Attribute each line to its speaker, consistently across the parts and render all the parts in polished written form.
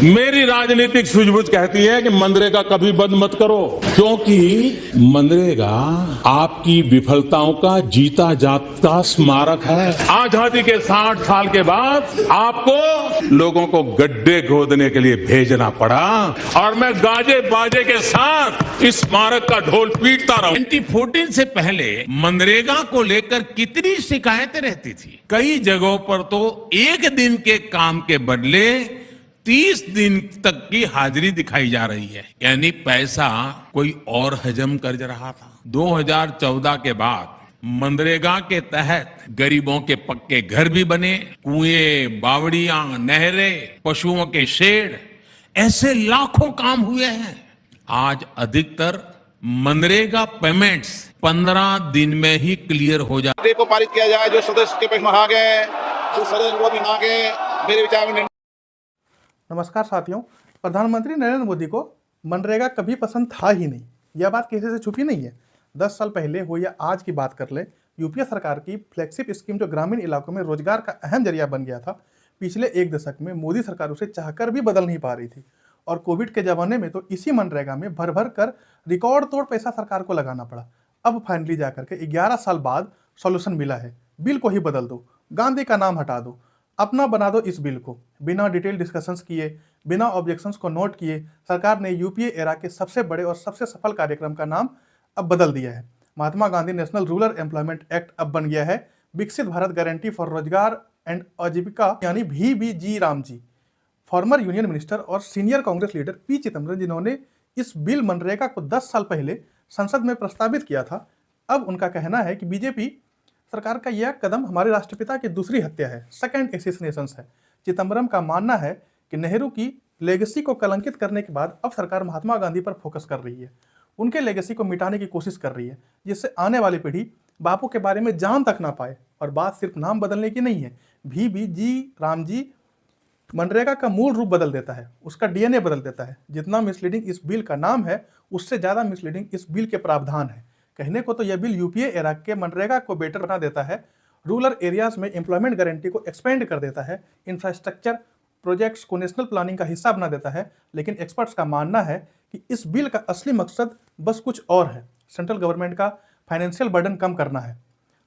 Speaker 1: मेरी राजनीतिक सूझबूझ कहती है कि मनरेगा कभी बंद मत करो, क्योंकि मनरेगा आपकी विफलताओं का जीता जागता स्मारक है। आजादी के 60 साल के बाद आपको लोगों को गड्ढे खोदने के लिए भेजना पड़ा और मैं गाजे बाजे के साथ इस स्मारक का ढोल पीटता रहूं। 2014 से पहले मनरेगा को लेकर कितनी शिकायतें रहती थी। कई जगहों पर तो एक दिन के काम के बदले 30 दिन तक की हाजिरी दिखाई जा रही है, यानी पैसा कोई और हजम कर रहा था। 2014 के बाद मनरेगा के तहत गरीबों के पक्के घर भी बने, कुएं, बावड़ियां, नहरें, पशुओं के शेड, ऐसे लाखों काम हुए हैं। आज अधिकतर मनरेगा पेमेंट्स 15 दिन में ही क्लियर हो जाते
Speaker 2: को पारित किया जाए। जो सदस्य के प्रश्न आ गए, जो सदस्य वो भी आ गए, मेरे विचार में।
Speaker 3: नमस्कार साथियों, प्रधानमंत्री नरेंद्र मोदी को मनरेगा कभी पसंद था ही नहीं। यह बात किसी से छुपी नहीं है। 10 साल पहले हो या आज की बात कर ले, यूपीए सरकार की फ्लैगशिप स्कीम जो ग्रामीण इलाकों में रोजगार का अहम जरिया बन गया था, पिछले एक दशक में मोदी सरकार उसे चाहकर भी बदल नहीं पा रही थी। और कोविड के जमाने में तो इसी मनरेगा में भर भर कर रिकॉर्ड तोड़ पैसा सरकार को लगाना पड़ा। अब फाइनली जाकर के 11 साल बाद सॉल्यूशन मिला है। बिल को ही बदल दो, गांधी का नाम हटा दो, अपना बना दो इस बिल को। बिना डिटेल डिस्कशंस किए, बिना ऑब्जेक्शंस को नोट किए, सरकार ने यूपीए एरा के सबसे बड़े और सबसे सफल कार्यक्रम का नाम अब बदल दिया है। Mahatma Gandhi national rural employment act अब बन गया है Viksit Bharat guarantee for Rozgar and Ajeevika, यानी VBG Ramji. Former union minister और senior Congress leader P Chidambaram, जिन्होंने इस बिल मनरेगा को 10 साल पहले संसद में प्रस्तावित किया था, अब उनका कहना है कि बीजेपी सरकार का यह कदम हमारे राष्ट्रपिता की दूसरी हत्या है, सेकंड एसेसिनेशन है। चिदम्बरम का मानना है कि नेहरू की लेगेसी को कलंकित करने के बाद अब सरकार महात्मा गांधी पर फोकस कर रही है, उनके लेगेसी को मिटाने की कोशिश कर रही है, जिससे आने वाली पीढ़ी बापू के बारे में जान तक ना पाए। और बात सिर्फ नाम बदलने की नहीं है। VBG रामजी मनरेगा का मूल रूप बदल देता है, उसका DNA बदल देता है। जितना मिसलीडिंग इस बिल का नाम है, उससे ज्यादा मिसलीडिंग इस बिल के प्रावधान है। कहने को तो यह बिल यूपीए एरा के मनरेगा को बेटर बना देता है, रूरल एरियाज में एम्प्लॉयमेंट गारंटी को एक्सपेंड कर देता है, इंफ्रास्ट्रक्चर प्रोजेक्ट्स को नेशनल प्लानिंग का हिस्सा बना देता है। लेकिन एक्सपर्ट्स का मानना है कि इस बिल का असली मकसद बस कुछ और है। सेंट्रल गवर्नमेंट का फाइनेंशियल बर्डन कम करना है।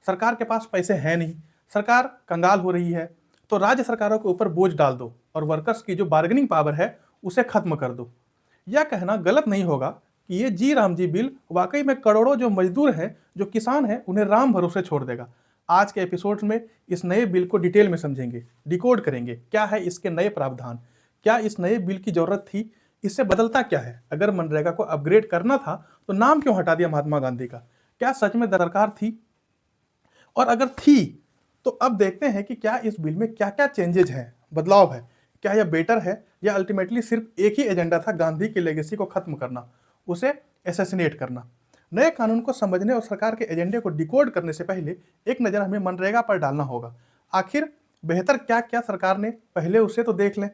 Speaker 3: सरकार के पास पैसे हैं नहीं, सरकार कंगाल हो रही है, तो राज्य सरकारों के ऊपर बोझ डाल दो और वर्कर्स की जो बार्गेनिंग पावर है उसे खत्म कर दो। यह कहना गलत नहीं होगा कि ये जी रामजी बिल वाकई में करोड़ों जो मजदूर हैं, जो किसान हैं, उन्हें राम भरोसे छोड़ देगा। आज के एपिसोड में इस नए बिल को डिटेल में समझेंगे, डिकोड करेंगे। क्या है इसके नए प्रावधान, क्या इस नए बिल की जरूरत थी, इससे बदलता क्या है, अगर मनरेगा को अपग्रेड करना था तो नाम क्यों हटा दिया महात्मा गांधी का, क्या सच में दरकार थी, और अगर थी तो अब देखते हैं कि क्या इस बिल में क्या क्या चेंजेज हैं, बदलाव है। क्या यह बेटर है या अल्टीमेटली सिर्फ एक ही एजेंडा था, गांधी की लेगेसी को खत्म करना, उसे एसेसिनेट करना। नए कानून को समझने और सरकार के एजेंडे को डिकोड करने से पहले एक नज़र हमें मनरेगा पर डालना होगा। आखिर बेहतर क्या क्या सरकार ने, पहले उसे तो देख लें।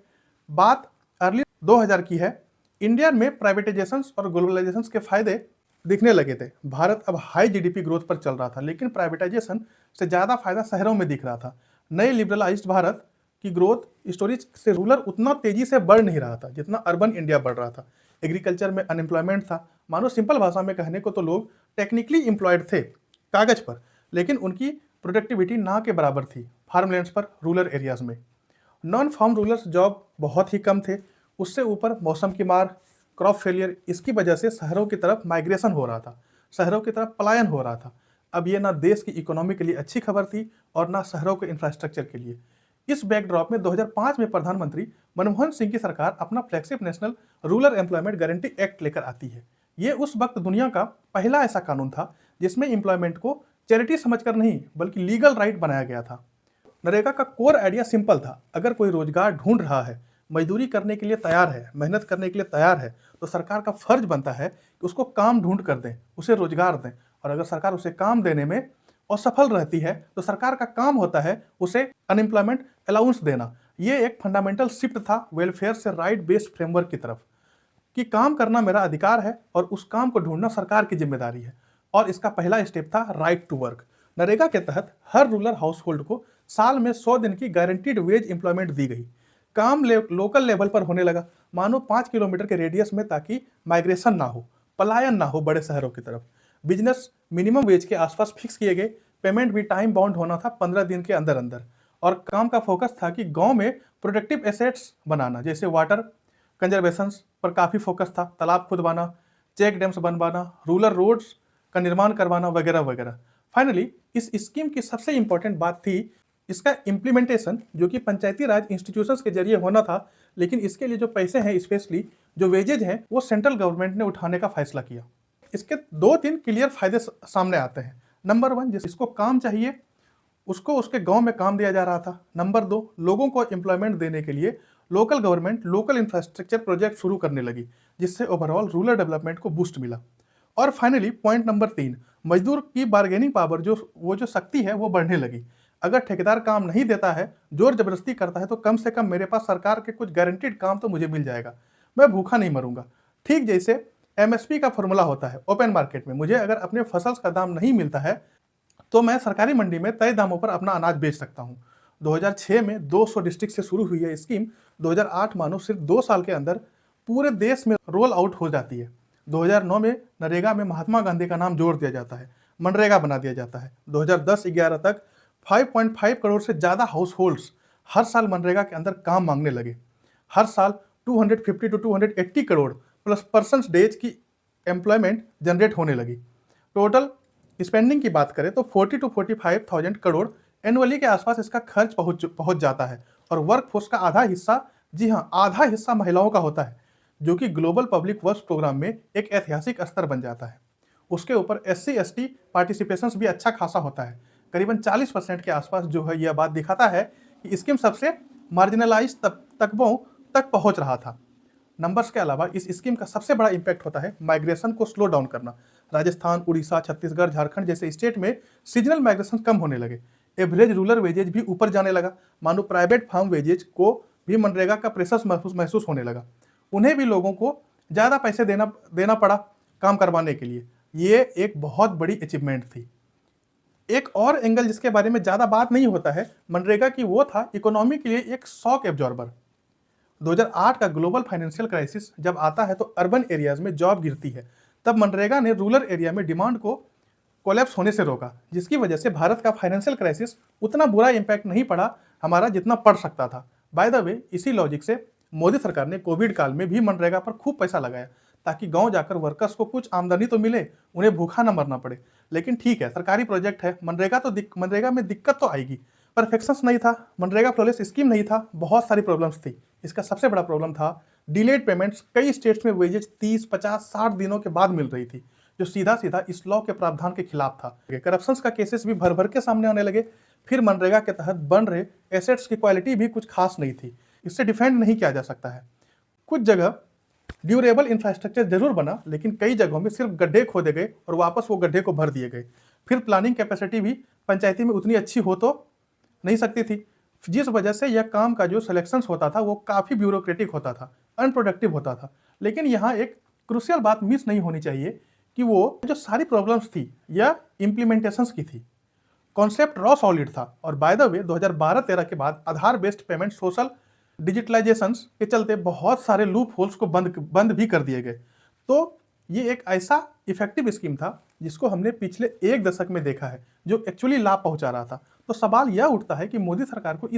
Speaker 3: बात अर्ली 2000 की है। इंडिया में प्राइवेटाइजेशन और ग्लोबलाइजेशन के फायदे दिखने लगे थे। भारत अब हाई GDP ग्रोथ पर चल रहा था, लेकिन प्राइवेटाइजेशन से ज़्यादा फायदा शहरों में दिख रहा था। नए लिबरलाइज्ड भारत की ग्रोथ स्टोरी से रूरल उतना तेजी से बढ़ नहीं रहा था जितना अर्बन इंडिया बढ़ रहा था। एग्रीकल्चर में अनएम्प्लॉयमेंट था। मानो सिंपल भाषा में कहने को तो लोग टेक्निकली एम्प्लॉयड थे कागज पर, लेकिन उनकी प्रोडक्टिविटी ना के बराबर थी फार्मलैंड्स पर, रूरल एरियाज में। नॉन फार्म रूरल्स जॉब बहुत ही कम थे। उससे ऊपर मौसम की मार, क्रॉप फेलियर, इसकी वजह से शहरों की तरफ माइग्रेशन हो रहा था, शहरों की तरफ पलायन हो रहा था। अब ये ना देश की इकोनॉमी के लिए अच्छी खबर थी और ना शहरों के इंफ्रास्ट्रक्चर के लिए। इस बैकड्रॉप में 2005 में प्रधानमंत्री मनमोहन सिंह की सरकार अपना flagship national rural employment guarantee act लेकर आती है। ये उस वक्त दुनिया का पहला ऐसा कानून था जिसमें एम्प्लॉयमेंट को चैरिटी समझकर नहीं बल्कि लीगल राइट बनाया गया था। नरेगा का कोर आइडिया सिंपल था। अगर कोई रोजगार ढूंढ रहा है, मजदूरी करने के लिए तैयार है, मेहनत करने के लिए तैयार है, तो सरकार का फर्ज बनता है कि उसको काम ढूंढ कर दें, उसे रोजगार दें। और अगर सरकार उसे काम देने में असफल रहती है तो सरकार का काम होता है उसे अनएम्प्लॉयमेंट अलाउंस देना। ये एक फंडामेंटल शिफ्ट था वेलफेयर से राइट बेस्ड फ्रेमवर्क की तरफ, कि काम करना मेरा अधिकार है और उस काम को ढूंढना सरकार की जिम्मेदारी है। और इसका पहला स्टेप था राइट टू वर्क। नरेगा के तहत हर रूरल हाउस होल्ड को साल में 100 दिन की गारंटीड वेज एम्प्लॉयमेंट दी गई। काम लोकल लेवल पर होने लगा, मानो 5 किलोमीटर के रेडियस में, ताकि माइग्रेशन ना हो, पलायन ना हो बड़े शहरों की तरफ। बिजनेस मिनिमम वेज के आसपास फिक्स किए गए, पेमेंट भी टाइम बाउंड होना था 15 दिन के अंदर अंदर। और काम का फोकस था कि गांव में प्रोडक्टिव एसेट्स बनाना, जैसे वाटर कंजर्वेशन पर काफ़ी फोकस था, तालाब खुदवाना, चेक डैम्स बनवाना, रूरल रोड्स का निर्माण करवाना वगैरह वगैरह। फाइनली इस स्कीम की सबसे इंपॉर्टेंट बात थी इसका इम्प्लीमेंटेशन, जो कि पंचायती राज इंस्टीट्यूशंस के जरिए होना था, लेकिन इसके लिए जो पैसे हैं, स्पेशली जो वेजेज हैं, वो सेंट्रल गवर्नमेंट ने उठाने का फैसला किया। इसके 2-3 क्लियर फायदे सामने आते हैं। नंबर 1, जिसको काम चाहिए उसको उसके गांव में काम दिया जा रहा था। नंबर 2, लोगों को एम्प्लॉयमेंट देने के लिए local government local infrastructure project शुरू करने लगी, जिससे ओवरऑल रूरल डेवलपमेंट को बूस्ट मिला। और फाइनली पॉइंट नंबर 3, मजदूर की बार्गेनिंग पावर, जो शक्ति है, वो बढ़ने लगी। अगर ठेकेदार काम नहीं देता है, जोर जबरदस्ती करता है, तो कम से कम मेरे पास सरकार के कुछ गारंटीड काम तो मुझे मिल जाएगा, मैं भूखा नहीं मरूंगा। ठीक जैसे एमएसपी का फॉर्मूला होता है ओपन मार्केट में, मुझे अगर अपने फसल का दाम नहीं मिलता है तो मैं सरकारी मंडी में तय दामों पर अपना अनाज बेच सकता हूँ। 2006 में 200 डिस्ट्रिक्ट से शुरू हुई है स्कीम, 2008 मानो सिर्फ 2 साल के अंदर पूरे देश में रोल आउट हो जाती है। 2009 में नरेगा में महात्मा गांधी का नाम जोड़ दिया जाता है, मनरेगा बना दिया जाता है। 2010-11 तक 5.5 करोड़ से ज़्यादा हाउस होल्ड्स हर साल मनरेगा के अंदर काम मांगने लगे। हर साल 250 to 280 crore plus persons days की एम्प्लॉयमेंट जनरेट होने लगी। टोटल स्पेंडिंग की बात करें तो 40 to 45,000 करोड़ एनुअली के आसपास इसका खर्च पहुंच जाता है। और वर्कफोर्स का आधा हिस्सा, जी हाँ, आधा हिस्सा महिलाओं का होता है, जो कि ग्लोबल पब्लिक वर्क्स प्रोग्राम में एक ऐतिहासिक स्तर बन जाता है। उसके ऊपर SC/ST पार्टिसिपेशन भी अच्छा खासा होता है, करीबन 40% के आसपास, जो है यह बात दिखाता है कि स्कीम सबसे मार्जिनलाइज तबकों तक पहुंच रहा था। नंबर्स के अलावा इस स्कीम का सबसे बड़ा इंपैक्ट होता है माइग्रेशन को स्लो डाउन करना। राजस्थान, उड़ीसा, छत्तीसगढ़, झारखंड जैसे स्टेट में सीजनल माइग्रेशन कम होने लगे। एवरेज रूरल वेजेज भी ऊपर जाने लगा, मानो प्राइवेट फार्म वेजेज को भी मनरेगा का प्रेशर महसूस होने लगा। उन्हें भी लोगों को ज़्यादा पैसे देना पड़ा काम करवाने के लिए। ये एक बहुत बड़ी अचीवमेंट थी। एक और एंगल जिसके बारे में ज़्यादा बात नहीं होता है मनरेगा की, वो था इकोनॉमी के लिए एक शॉक एब्जॉर्बर। 2008 का ग्लोबल फाइनेंशियल क्राइसिस जब आता है तो अर्बन एरियाज में जॉब गिरती है, तब मनरेगा ने रूरल एरिया में डिमांड को कोलैप्स होने से रोका, जिसकी वजह से भारत का फाइनेंशियल क्राइसिस उतना बुरा इंपैक्ट नहीं पड़ा हमारा जितना पड़ सकता था। बाय द वे, इसी लॉजिक से मोदी सरकार ने कोविड काल में भी मनरेगा पर खूब पैसा लगाया, ताकि गांव जाकर वर्कर्स को कुछ आमदनी तो मिले, उन्हें भूखा ना मरना पड़े। लेकिन ठीक है, सरकारी प्रोजेक्ट है, मनरेगा में दिक्कत तो आएगी। परफेक्शंस नहीं था, मनरेगा फ्लॉलेस स्कीम नहीं था, बहुत सारी प्रॉब्लम्स थी। इसका सबसे बड़ा प्रॉब्लम था डिलेड पेमेंट्स। कई स्टेट्स में वेजेज 30, 50, 60 दिनों के बाद मिल रही थी, जो सीधा सीधा इस लॉ के प्रावधान के खिलाफ था। करप्शन का केसेस भी भर भर के सामने आने लगे। फिर मनरेगा के तहत बन रहे एसेट्स की क्वालिटी भी कुछ खास नहीं थी, इससे डिफेंड नहीं किया जा सकता है। कुछ जगह ड्यूरेबल इंफ्रास्ट्रक्चर जरूर बना, लेकिन कई जगहों में सिर्फ गड्ढे खोदे गए और वापस वो गड्ढे को भर दिए गए। फिर प्लानिंग कैपेसिटी भी पंचायती में उतनी अच्छी हो तो नहीं सकती थी, जिस वजह से यह काम का जो सिलेक्शंस होता था वो काफ़ी ब्यूरोक्रेटिक होता था, अनप्रोडक्टिव होता था। लेकिन यहाँ एक क्रूशियल बात मिस नहीं होनी चाहिए कि वो जो सारी प्रॉब्लम्स थी यह इम्प्लीमेंटेशंस की थी। कॉन्सेप्ट रॉ सॉलिड था। और बाय द वे 2012-13 के बाद आधार बेस्ड पेमेंट सोशल डिजिटलाइजेशंस के चलते बहुत सारे लूप होल्स को बंद भी कर दिए गए। तो ये एक ऐसा इफेक्टिव स्कीम था जिसको हमने पिछले 1 दशक में देखा है, जो एक्चुअली लाभ पहुंचा रहा था। तो सवाल यह उठता है कि मोदी सरकार को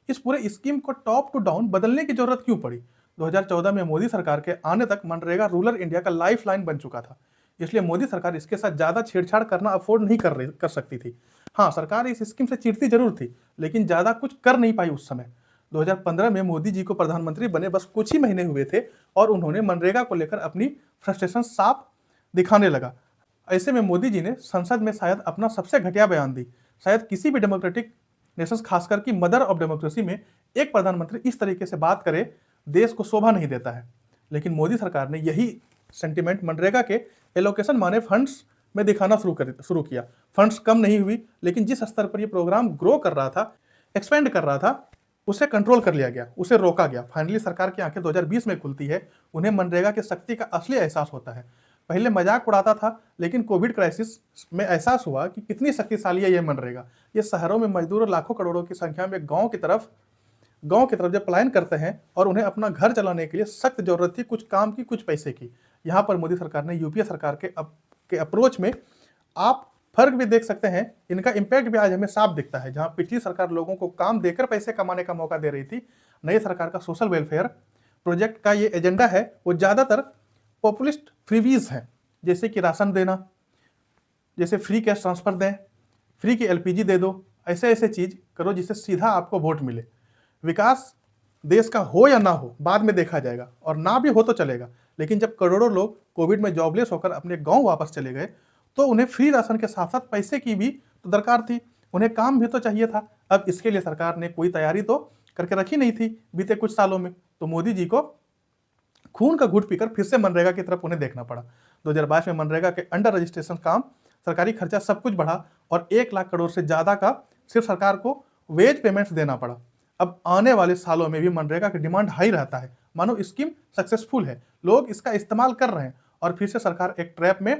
Speaker 3: इस पूरे स्कीम को टॉप टू डाउन बदलने की जरूरत क्यों पड़ी। 2014 में मोदी सरकार के आने तक मनरेगा रूरल इंडिया का लाइफ लाइन बन चुका था, इसलिए मोदी सरकार इसके साथ ज़्यादा छेड़छाड़ करना अफोर्ड नहीं कर सकती थी। हाँ, सरकार इस स्कीम से चिढ़ती जरूर थी, लेकिन ज़्यादा कुछ कर नहीं पाई उस समय। 2015 में मोदी जी को प्रधानमंत्री बने बस कुछ ही महीने हुए थे और उन्होंने मनरेगा को लेकर अपनी फ्रस्ट्रेशन साफ दिखाने लगा। ऐसे में मोदी जी ने संसद में शायद अपना सबसे घटिया बयान दी। शायद किसी भी डेमोक्रेटिक नेशंस, खासकर कि मदर ऑफ डेमोक्रेसी में एक प्रधानमंत्री इस तरीके से बात करे, देश को शोभा नहीं देता है। लेकिन मोदी सरकार ने यही सेंटिमेंट मनरेगा के एलोकेशन माने फंड्स में दिखाना शुरू किया। फंड्स कम नहीं हुई, लेकिन जिस स्तर पर यह प्रोग्राम ग्रो कर रहा था, एक्सपेंड कर रहा था, उसे कंट्रोल कर लिया गया, उसे रोका गया। फाइनली सरकार की आंखें 2020 में खुलती है, उन्हें मनरेगा की शक्ति का असली एहसास होता है। पहले मजाक उड़ाता था, लेकिन कोविड क्राइसिस में एहसास हुआ कि कितनी शक्तिशाली है यह मनरेगा। ये शहरों में मजदूर और लाखों करोड़ों की संख्या में गांव की तरफ गांव की तरफ जब पलायन करते हैं और उन्हें अपना घर चलाने के लिए सख्त जरूरत थी कुछ काम की, कुछ पैसे की। यहाँ पर मोदी सरकार ने यूपीए सरकार के अप्रोच में आप फर्क भी देख सकते हैं। इनका इम्पैक्ट भी आज हमें साफ दिखता है। जहां पिछली सरकार लोगों को काम देकर पैसे कमाने का मौका दे रही थी, नई सरकार का सोशल वेलफेयर प्रोजेक्ट का ये एजेंडा है वो ज़्यादातर पॉपुलिस्ट फ्रीवीज हैं, जैसे कि राशन देना, जैसे फ्री कैश ट्रांसफर दें, फ्री की एलपीजी दे दो, ऐसे ऐसे चीज करो जिससे सीधा आपको वोट मिले। विकास देश का हो या ना हो बाद में देखा जाएगा, और ना भी हो तो चलेगा, लेकिन जब करोड़ों लोग कोविड में जॉबलेस होकर अपने गांव वापस चले गए तो उन्हें फ्री राशन के साथ साथ पैसे की भी तो दरकार थी, उन्हें काम भी तो चाहिए था। अब इसके लिए सरकार ने कोई तैयारी तो करके रखी नहीं थी बीते कुछ सालों में, तो मोदी जी को खून का घूंट पीकर फिर से मनरेगा की तरफ उन्हें देखना पड़ा। 2022 में मनरेगा के अंडर रजिस्ट्रेशन काम, सरकारी खर्चा सब कुछ बढ़ा और 1 लाख करोड़ से ज्यादा का सिर्फ सरकार को वेज पेमेंट्स देना पड़ा। अब आने वाले सालों में भी मनरेगा की डिमांड हाई रहता है, मानो स्कीम सक्सेसफुल है, लोग इसका इस्तेमाल कर रहे हैं और फिर से सरकार एक ट्रैप में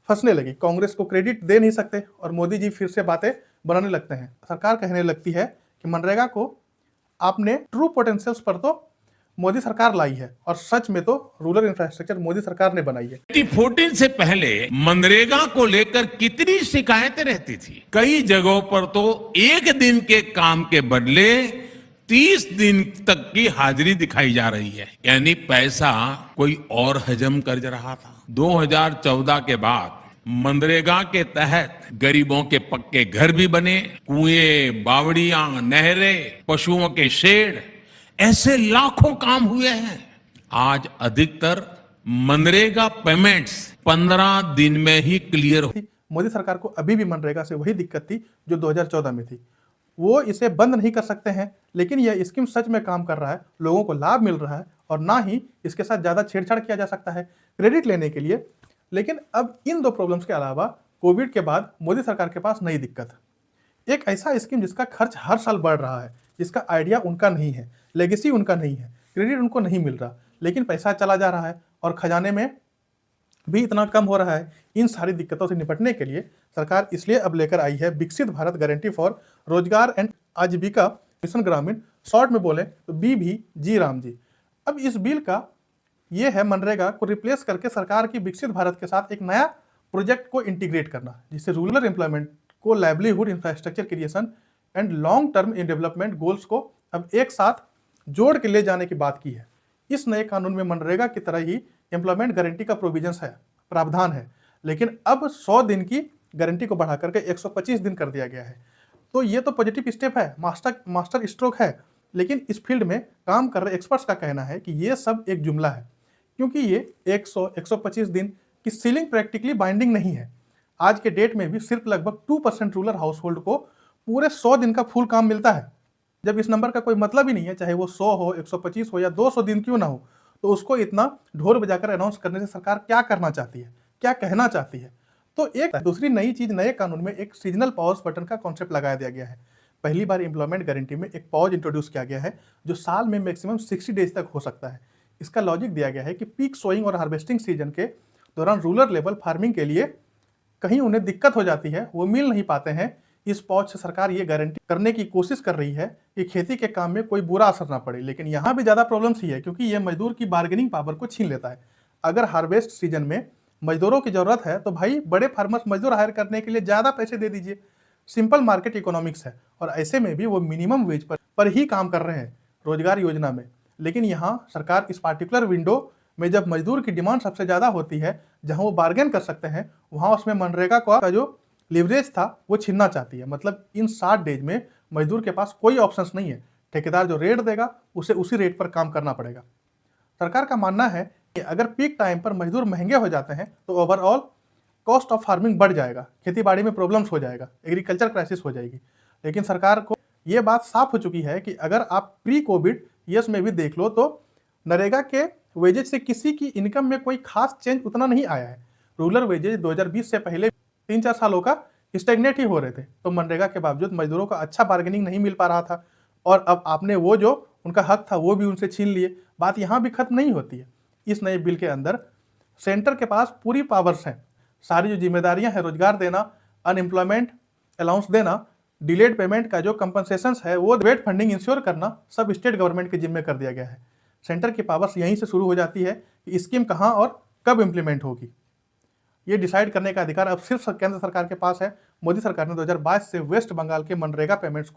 Speaker 3: फंसने लगी। कांग्रेस को क्रेडिट दे नहीं सकते और मोदी जी फिर से बातें बनाने लगते हैं। सरकार कहने लगती है कि मनरेगा को आपने ट्रू पोटेंशियल्स पर तो मोदी सरकार लाई है, और सच में तो रूरल इंफ्रास्ट्रक्चर मोदी सरकार ने बनाई है।
Speaker 1: 2014 से पहले मनरेगा को लेकर कितनी शिकायतें रहती थी। कई जगहों पर तो एक दिन के काम के बदले 30 दिन तक की हाजिरी दिखाई जा रही है, यानी पैसा कोई और हजम कर रहा था। 2014 के बाद मनरेगा के तहत गरीबों के पक्के घर भी बने, कुएं, बावड़ियां, नहरें, पशुओं के शेड, ऐसे लाखों काम हुए हैं। आज अधिकतर मनरेगा पेमेंट्स 15 दिन में ही क्लियर।
Speaker 3: मोदी सरकार को अभी भी मनरेगा से वही दिक्कत थी जो 2014 में थी। वो इसे बंद नहीं कर सकते हैं, लेकिन यह स्कीम सच में काम कर रहा है, लोगों को लाभ मिल रहा है और ना ही इसके साथ ज्यादा छेड़छाड़ किया जा सकता है क्रेडिट लेने के लिए। लेकिन अब इन दो प्रॉब्लम्स के अलावा कोविड के बाद मोदी सरकार के पास नई दिक्कत, एक ऐसा स्कीम जिसका खर्च हर साल बढ़ रहा है, जिसका आइडिया उनका नहीं है, लेगेसी उनका नहीं है, क्रेडिट उनको नहीं मिल रहा, लेकिन पैसा चला जा रहा है और खजाने में भी इतना कम हो रहा है। इन सारी दिक्कतों से निपटने के लिए सरकार इसलिए अब लेकर आई है Viksit Bharat guarantee for Rozgar and आजीविका मिशन ग्रामीण, शॉर्ट में बोले तो BVG राम जी। अब इस बिल का ये है मनरेगा को रिप्लेस करके सरकार की विकसित भारत के साथ एक नया प्रोजेक्ट को इंटीग्रेट करना, जिससे रूरल एम्प्लॉयमेंट को, livelihood infrastructure creation and long term in development goals को अब एक साथ जोड़ के ले जाने की बात की है। इस नए कानून में मनरेगा की तरह ही एम्प्लॉयमेंट गारंटी का प्रोविजंस है, प्रावधान है, लेकिन अब 100 दिन की गारंटी को बढ़ा करके 125 दिन कर दिया गया है। तो ये तो पॉजिटिव स्टेप है, मास्टर स्ट्रोक है, लेकिन इस फील्ड में काम कर रहे एक्सपर्ट्स का कहना है कि ये सब एक जुमला है, क्योंकि ये 100-125 दिन की सीलिंग प्रैक्टिकली बाइंडिंग नहीं है। आज के डेट में भी सिर्फ लगभग 2% रूरल हाउस होल्ड को पूरे 100 दिन का फुल काम मिलता है। जब इस नंबर का कोई मतलब ही नहीं है, चाहे वो 100 हो, 125 हो या 200 दिन क्यों ना हो, तो उसको इतना ढोल बजाकर अनाउंस करने से सरकार क्या करना चाहती है, क्या कहना चाहती है। तो एक दूसरी नई चीज, नए कानून में एक सीजनल पॉज बटन का कॉन्सेप्ट लगाया दिया गया है। पहली बार एम्प्लॉयमेंट गारंटी में एक पॉज इंट्रोड्यूस किया गया है जो साल में मैक्सिमम 60 डेज तक हो सकता है। इसका लॉजिक दिया गया है कि पीक सोइंग और हार्वेस्टिंग सीजन के दौरान रूरल लेवल फार्मिंग के लिए कहीं उन्हें दिक्कत हो जाती है, वो मिल नहीं पाते हैं। इस पॉज से सरकार ये गारंटी करने की कोशिश कर रही है कि खेती के काम में कोई बुरा असर ना पड़े। लेकिन यहाँ भी ज्यादा प्रॉब्लम्स ही है, क्योंकि ये मजदूर की बार्गेनिंग पावर को छीन लेता है। अगर हार्वेस्ट सीजन में मजदूरों की जरूरत है तो भाई बड़े फार्मर्स मजदूर हायर करने के लिए ज्यादा पैसे दे दीजिए। सिंपल मार्केट इकोनॉमिक्स है, और ऐसे में भी वो मिनिमम वेज पर ही काम कर रहे हैं रोजगार योजना में। लेकिन यहाँ सरकार इस पार्टिकुलर विंडो में जब मजदूर की डिमांड सबसे ज्यादा होती है, जहां वो बार्गेन कर सकते हैं, वहां उसमें मनरेगा का जो लिवरेज था वो छीनना चाहती है। मतलब इन 60 डेज में मजदूर के पास कोई ऑप्शंस नहीं है, ठेकेदार जो रेट देगा उसे उसी रेट पर काम करना पड़ेगा। सरकार का मानना है कि अगर पीक टाइम पर मजदूर महंगे हो जाते हैं तो ओवरऑल कॉस्ट ऑफ फार्मिंग बढ़ जाएगा, खेती बाड़ी में प्रॉब्लम्स हो जाएगा, एग्रीकल्चर क्राइसिस हो जाएगी। लेकिन सरकार को ये बात साफ हो चुकी है कि अगर आप प्री कोविड ईयर्स में भी देख लो तो नरेगा के वेजेज से किसी की इनकम में कोई खास चेंज उतना नहीं आया है। रूरल वेजेज 2020 से पहले 3-4 सालों का स्टेगनेट ही हो रहे थे, तो मनरेगा के बावजूद मजदूरों का अच्छा बार्गेनिंग नहीं मिल पा रहा था, और अब आपने वो जो उनका हक था वो भी उनसे छीन लिए। बात यहाँ भी खत्म नहीं होती है। इस नए बिल के अंदर सेंटर के पास पूरी पावर्स हैं, सारी जो जिम्मेदारियां हैं, रोजगार देना, अनएम्प्लॉयमेंट अलाउंस देना, डिलेड पेमेंट का जो कंपनसेशन है वो वेट फंडिंग इंश्योर करना सब स्टेट गवर्नमेंट के जिम्मे कर दिया गया है। सेंटर की पावर्स यहीं से शुरू हो जाती है कि स्कीम कहाँ और कब इम्प्लीमेंट होगी। ये डिसाइड करने का अधिकार अब सिर्फ केंद्र सरकार के पास है। मोदी सरकार ने 2022 से वेस्ट बंगाल के मनरेगा पेमेंट्स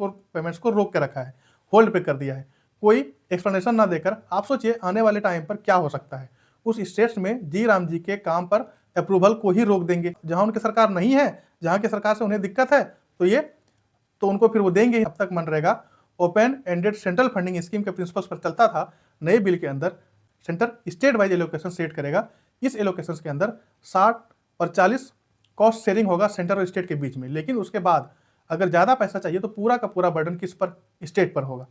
Speaker 3: को रोक के रखा है, होल्ड पे कर दिया है, कोई एक्सप्लेनेशन ना देकर। आप सोचिए आने वाले टाइम पर क्या हो सकता है। उस स्टेट्स में जी राम जी के काम पर अप्रूवल को ही रोक देंगे। जहां उनकी सरकार नहीं है, जहां की सरकार से उन्हें दिक्कत है, तो उनको फिर वो देंगे। अब तक MNREGA open ended central funding scheme के प्रिंसिपल्स पर चलता था। नए बिल के अंदर centre state wise allocation set करेगा। इस एलोकेशन के अंदर 60 और 40 कॉस्ट शेयरिंग होगा सेंटर और स्टेट के बीच में। लेकिन उसके बाद अगर ज़्यादा पैसा चाहिए तो पूरा का पूरा बर्डन किस पर? स्टेट पर होगा।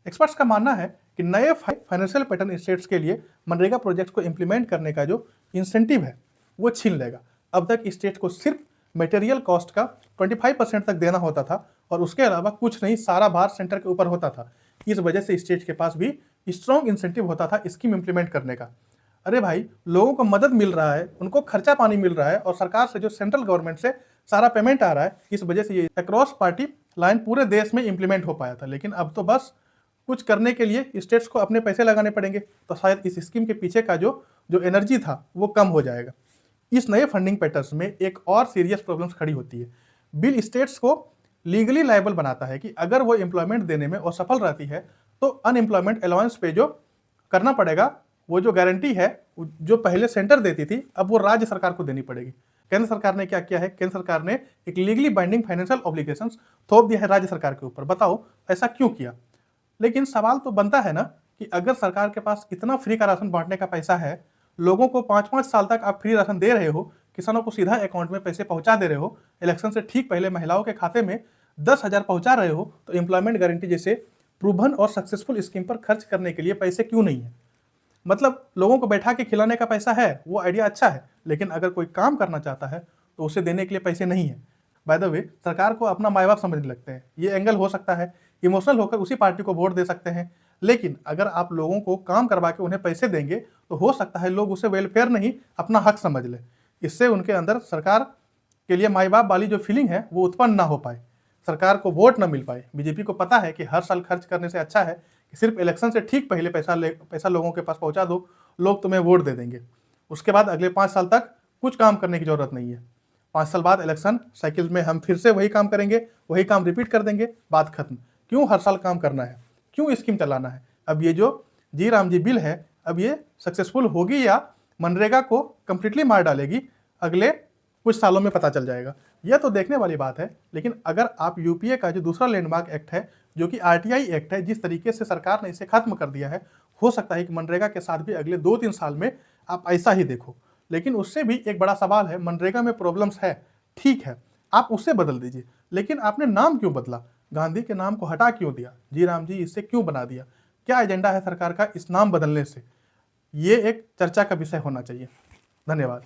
Speaker 3: एक्सपर्ट्स का मानना है कि नए फाइनेंशियल पैटर्न स्टेट्स के लिए मनरेगा प्रोजेक्ट को इंप्लीमेंट करने का जो इंसेंटिव है वो छीन लेगा। अब तक स्टेट को सिर्फ मटेरियल कॉस्ट का 25% तक देना होता था और उसके अलावा कुछ नहीं, सारा भार सेंटर के ऊपर होता था। इस वजह से स्टेट के पास भी स्ट्रॉन्ग इंसेंटिव होता था स्कीम इंप्लीमेंट करने का। अरे भाई, लोगों को मदद मिल रहा है, उनको खर्चा पानी मिल रहा है और सरकार से जो सेंट्रल गवर्नमेंट से सारा पेमेंट आ रहा है, इस वजह से ये अक्रॉस पार्टी लाइन पूरे देश में इंप्लीमेंट हो पाया था। लेकिन अब तो बस कुछ करने के लिए स्टेट्स को अपने पैसे लगाने पड़ेंगे, तो शायद इस स्कीम के पीछे का जो एनर्जी था वो कम हो जाएगा। इस नए फंडिंग पैटर्न्स में एक और सीरियस प्रॉब्लम्स खड़ी होती है। बिल स्टेट्स को लीगली लायबल बनाता है कि अगर वो एम्प्लॉयमेंट देने में असफल रहती है तो अनएम्प्लॉयमेंट अलाउंस पे जो करना पड़ेगा, वो जो गारंटी है जो पहले सेंटर देती थी, अब वो राज्य सरकार को देनी पड़ेगी। केंद्र सरकार ने क्या किया है? केंद्र सरकार ने एक लीगली बाइंडिंग फाइनेंशियल ऑब्लिगेशंस थोप दिया है राज्य सरकार के ऊपर। बताओ ऐसा क्यों किया? लेकिन सवाल तो बनता है ना कि अगर सरकार के पास इतना फ्री का राशन बांटने का पैसा है, लोगों को 5-5 साल तक आप फ्री राशन दे रहे हो, किसानों को सीधा अकाउंट में पैसे पहुंचा दे रहे हो, इलेक्शन से ठीक पहले महिलाओं के खाते में 10,000 पहुंचा रहे हो, तो एम्प्लॉयमेंट गारंटी जैसे प्रूवन और सक्सेसफुल स्कीम पर खर्च करने के लिए पैसे क्यों नहीं है? मतलब लोगों को बैठा के खिलाने का पैसा है, वो आइडिया अच्छा है, लेकिन अगर कोई काम करना चाहता है तो उसे देने के लिए पैसे नहीं है। बाय द वे, सरकार को अपना माई बाप समझने लगते हैं। ये एंगल हो सकता है, इमोशनल होकर उसी पार्टी को वोट दे सकते हैं। लेकिन अगर आप लोगों को काम करवा के उन्हें पैसे देंगे तो हो सकता है लोग उसे वेलफेयर नहीं, अपना हक समझ ले। इससे उनके अंदर सरकार के लिए माई बाप वाली जो फीलिंग है वो उत्पन्न ना हो पाए, सरकार को वोट ना मिल पाए। बीजेपी को पता है कि हर साल खर्च करने से अच्छा है कि सिर्फ इलेक्शन से ठीक पहले पैसा लोगों के पास पहुंचा दो, लोग तुम्हें वोट दे देंगे। उसके बाद अगले 5 साल तक कुछ काम करने की जरूरत नहीं है। 5 साल बाद इलेक्शन साइकिल में हम फिर से वही काम करेंगे, वही काम रिपीट कर देंगे, बात खत्म। क्यों हर साल काम करना है? क्यों स्कीम चलाना है? अब ये जो जी राम जी बिल है, अब ये सक्सेसफुल होगी या मनरेगा को कंप्लीटली मार डालेगी, अगले कुछ सालों में पता चल जाएगा। यह तो देखने वाली बात है। लेकिन अगर आप यूपीए का जो दूसरा लैंडमार्क एक्ट है, जो कि आरटीआई एक्ट है, जिस तरीके से सरकार ने इसे खत्म कर दिया है, हो सकता है कि मनरेगा के साथ भी अगले 2-3 साल में आप ऐसा ही देखो। लेकिन उससे भी एक बड़ा सवाल है, मनरेगा में प्रॉब्लम्स है, ठीक है, आप उससे बदल दीजिए, लेकिन आपने नाम क्यों बदला? गांधी के नाम को हटा क्यों दिया? जी राम जी इससे क्यों बना दिया? क्या एजेंडा है सरकार का इस नाम बदलने से? ये एक चर्चा का विषय होना चाहिए। धन्यवाद।